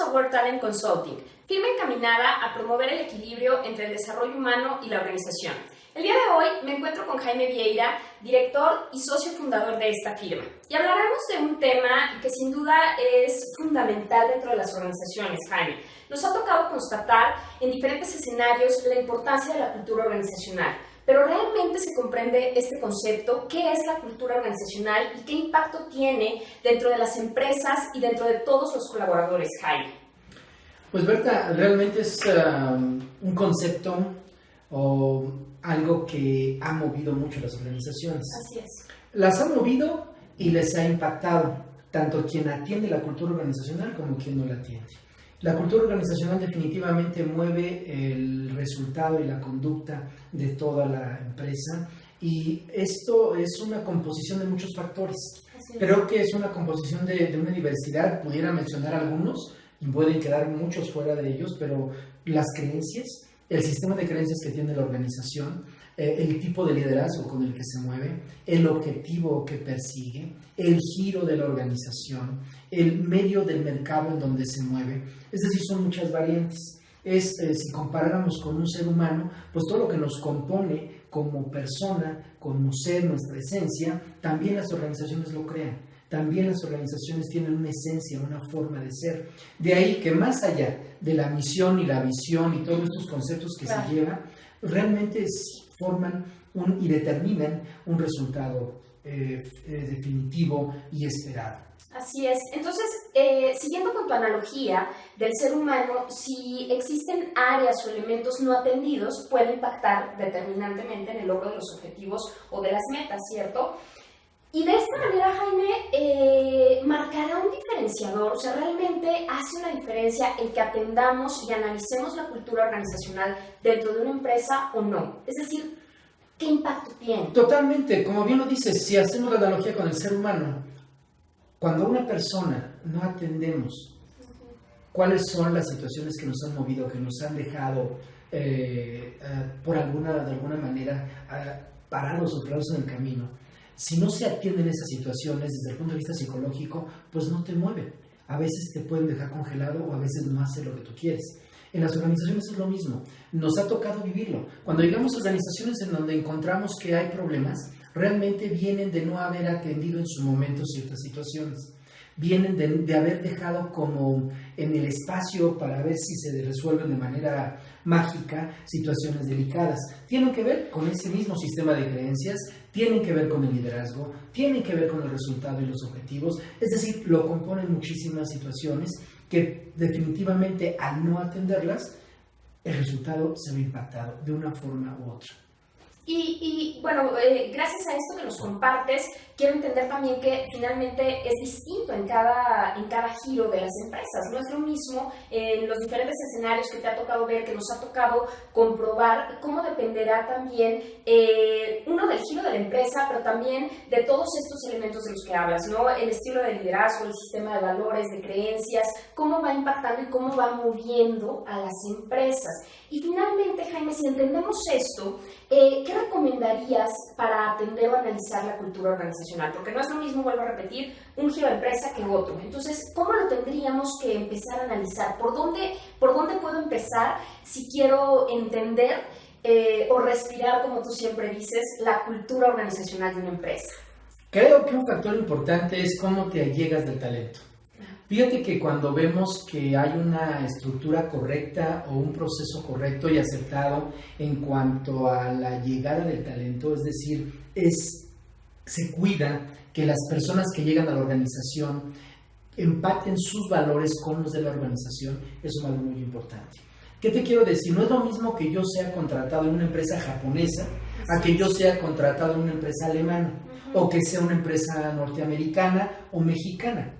a World Talent Consulting, firma encaminada a promover el equilibrio entre el desarrollo humano y la organización. El día de hoy me encuentro con Jaime Vieira, director y socio fundador de esta firma. Y hablaremos de un tema que sin duda es fundamental dentro de las organizaciones, Jaime. Nos ha tocado constatar en diferentes escenarios la importancia de la cultura organizacional. Pero ¿realmente se comprende este concepto? ¿Qué es la cultura organizacional y qué impacto tiene dentro de las empresas y dentro de todos los colaboradores, Jaime? Pues Berta, realmente es un concepto o algo que ha movido mucho las organizaciones. Así es. Las ha movido y les ha impactado, tanto quien atiende la cultura organizacional como quien no la atiende. La cultura organizacional definitivamente mueve el resultado y la conducta de toda la empresa, y esto es una composición de muchos factores. Creo que es una composición de una diversidad, pudiera mencionar algunos y pueden quedar muchos fuera de ellos, pero las creencias, el sistema de creencias que tiene la organización, el tipo de liderazgo con el que se mueve, el objetivo que persigue, el giro de la organización, el medio del mercado en donde se mueve. Es decir, son muchas variantes. Si comparáramos con un ser humano, pues todo lo que nos compone como persona, como ser, nuestra esencia, también las organizaciones lo crean. También las organizaciones tienen una esencia, una forma de ser. De ahí que más allá de la misión y la visión y todos estos conceptos que se llevan, realmente forman y determinan un resultado definitivo y esperado. Así es. Entonces, siguiendo con tu analogía del ser humano, si existen áreas o elementos no atendidos, puede impactar determinantemente en el logro de los objetivos o de las metas, ¿cierto? Y de esta manera, Jaime, marcará un diferenciador, o sea, realmente hace una diferencia el que atendamos y analicemos la cultura organizacional dentro de una empresa o no. Es decir, ¿qué impacto tiene? Totalmente, como bien lo dices, si hacemos la analogía con el ser humano, cuando a una persona no atendemos cuáles son las situaciones que nos han movido, que nos han dejado de alguna manera parados o parados en el camino, si no se atienden esas situaciones desde el punto de vista psicológico, pues no te mueven. A veces te pueden dejar congelado o a veces no hace lo que tú quieres. En las organizaciones es lo mismo. Nos ha tocado vivirlo. Cuando llegamos a organizaciones en donde encontramos que hay problemas, realmente vienen de no haber atendido en su momento ciertas situaciones. Vienen de haber dejado como en el espacio para ver si se resuelven de manera mágica situaciones delicadas. Tienen que ver con ese mismo sistema de creencias, tienen que ver con el liderazgo, tienen que ver con el resultado y los objetivos. Es decir, lo componen muchísimas situaciones que definitivamente al no atenderlas, el resultado se ve impactado de una forma u otra. Y bueno, gracias a esto que nos compartes, quiero entender también que finalmente es distinto en cada giro de las empresas. No es lo mismo en los diferentes escenarios que te ha tocado ver, que nos ha tocado comprobar, cómo dependerá también uno del giro de la empresa, pero también de todos estos elementos de los que hablas, ¿no? El estilo de liderazgo, el sistema de valores, de creencias, cómo va impactando y cómo va moviendo a las empresas. Y finalmente, Jaime, si entendemos esto, ¿qué recomendarías para atender o analizar la cultura organizacional? Porque no es lo mismo, vuelvo a repetir, un giro de empresa que otro. Entonces, ¿cómo lo tendríamos que empezar a analizar? ¿Por dónde puedo empezar si quiero entender o respirar, como tú siempre dices, la cultura organizacional de una empresa? Creo que un factor importante es cómo te allegas del talento. Fíjate que cuando vemos que hay una estructura correcta o un proceso correcto y aceptado en cuanto a la llegada del talento, es decir, se cuida que las personas que llegan a la organización empaten sus valores con los de la organización, es algo muy importante. ¿Qué te quiero decir? No es lo mismo que yo sea contratado en una empresa japonesa a que yo sea contratado en una empresa alemana o que sea una empresa norteamericana o mexicana.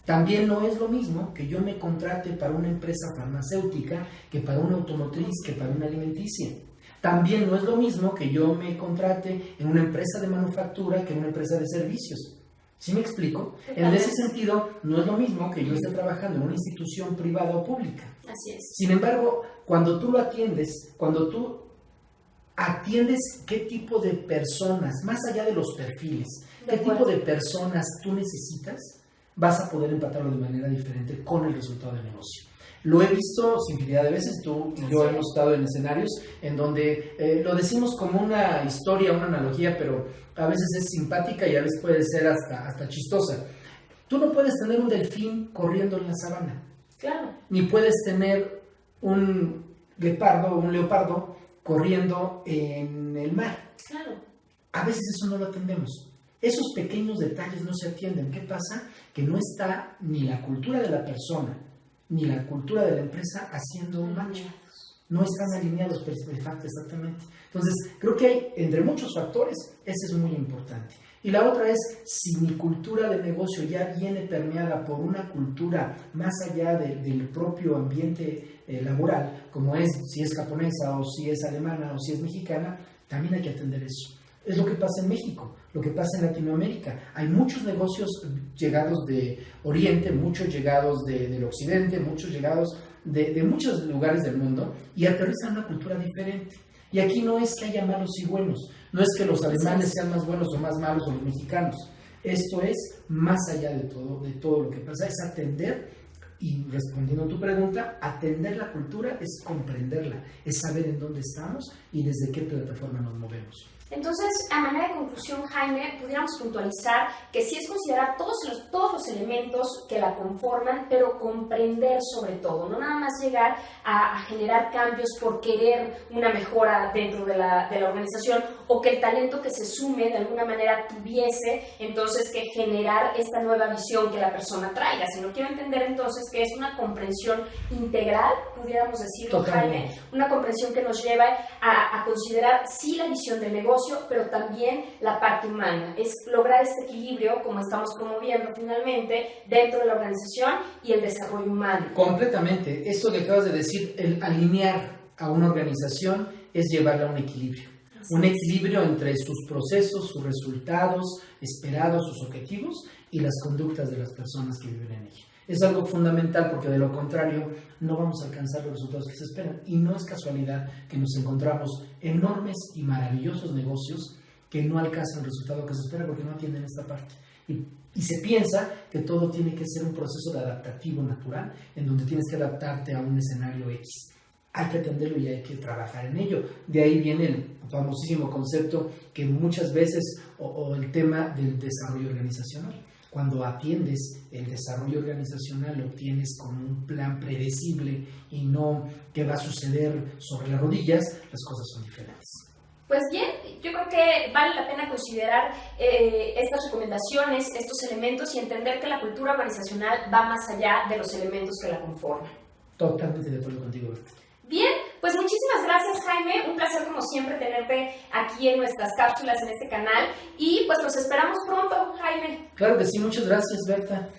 También no es lo mismo que yo me contrate para una empresa farmacéutica que para una automotriz, que para una alimenticia. También no es lo mismo que yo me contrate en una empresa de manufactura que en una empresa de servicios. ¿Sí me explico? En ese sentido, no es lo mismo que yo esté trabajando en una institución privada o pública. Así es. Sin embargo, cuando tú lo atiendes, cuando tú atiendes qué tipo de personas, más allá de los perfiles, qué tipo de personas tú necesitas, vas a poder empatarlo de manera diferente con el resultado del negocio. Lo he visto infinidad de veces, tú y yo hemos estado en escenarios en donde lo decimos como una historia, una analogía, pero a veces es simpática y a veces puede ser hasta chistosa. Tú no puedes tener un delfín corriendo en la sabana. Claro. Ni puedes tener un leopardo corriendo en el mar. Claro. A veces eso no lo atendemos. Esos pequeños detalles no se atienden. ¿Qué pasa? Que no está ni la cultura de la persona ni la cultura de la empresa haciendo un match. No están alineados exactamente. Entonces, creo que hay, entre muchos factores, ese es muy importante. Y la otra es, si mi cultura de negocio ya viene permeada por una cultura más allá del propio ambiente laboral, como es, si es japonesa o si es alemana o si es mexicana, también hay que atender eso. Es lo que pasa en México, lo que pasa en Latinoamérica. Hay muchos negocios llegados de Oriente, muchos llegados del Occidente, muchos llegados de muchos lugares del mundo y aterrizan una cultura diferente. Y aquí no es que haya malos y buenos, no es que los alemanes sean más buenos o más malos o los mexicanos. Esto es más allá de todo lo que pasa, es atender. Y respondiendo a tu pregunta, atender la cultura es comprenderla, es saber en dónde estamos y desde qué plataforma nos movemos. Entonces, a manera de conclusión, Jaime, pudiéramos puntualizar que sí es considerar todos los elementos que la conforman, pero comprender sobre todo, no nada más llegar a generar cambios por querer una mejora dentro de la organización o que el talento que se sume de alguna manera tuviese entonces que generar esta nueva visión que la persona traiga, sino quiero entender entonces que es una comprensión integral, pudiéramos decirlo, Jaime, una comprensión que nos lleva a considerar sí la visión del negocio, pero también la parte humana, es lograr este equilibrio como estamos promoviendo finalmente dentro de la organización y el desarrollo humano. Completamente, esto que acabas de decir, el alinear a una organización es llevarla a un equilibrio. Un equilibrio entre sus procesos, sus resultados esperados, sus objetivos y las conductas de las personas que viven en ella. Es algo fundamental porque de lo contrario no vamos a alcanzar los resultados que se esperan. Y no es casualidad que nos encontramos enormes y maravillosos negocios que no alcanzan el resultado que se espera porque no atienden esta parte. Y se piensa que todo tiene que ser un proceso de adaptativo natural en donde tienes que adaptarte a un escenario X. Hay que atenderlo y hay que trabajar en ello. De ahí viene el famosísimo concepto que muchas veces, o el tema del desarrollo organizacional. Cuando atiendes el desarrollo organizacional, lo tienes con un plan predecible y no que va a suceder sobre las rodillas, las cosas son diferentes. Pues bien, yo creo que vale la pena considerar estas recomendaciones, estos elementos y entender que la cultura organizacional va más allá de los elementos que la conforman. Totalmente de acuerdo contigo, Berta. Bien, pues muchísimas gracias, Jaime, un placer como siempre tenerte aquí en nuestras cápsulas en este canal y pues los esperamos pronto, Jaime. Claro que sí, muchas gracias, Berta.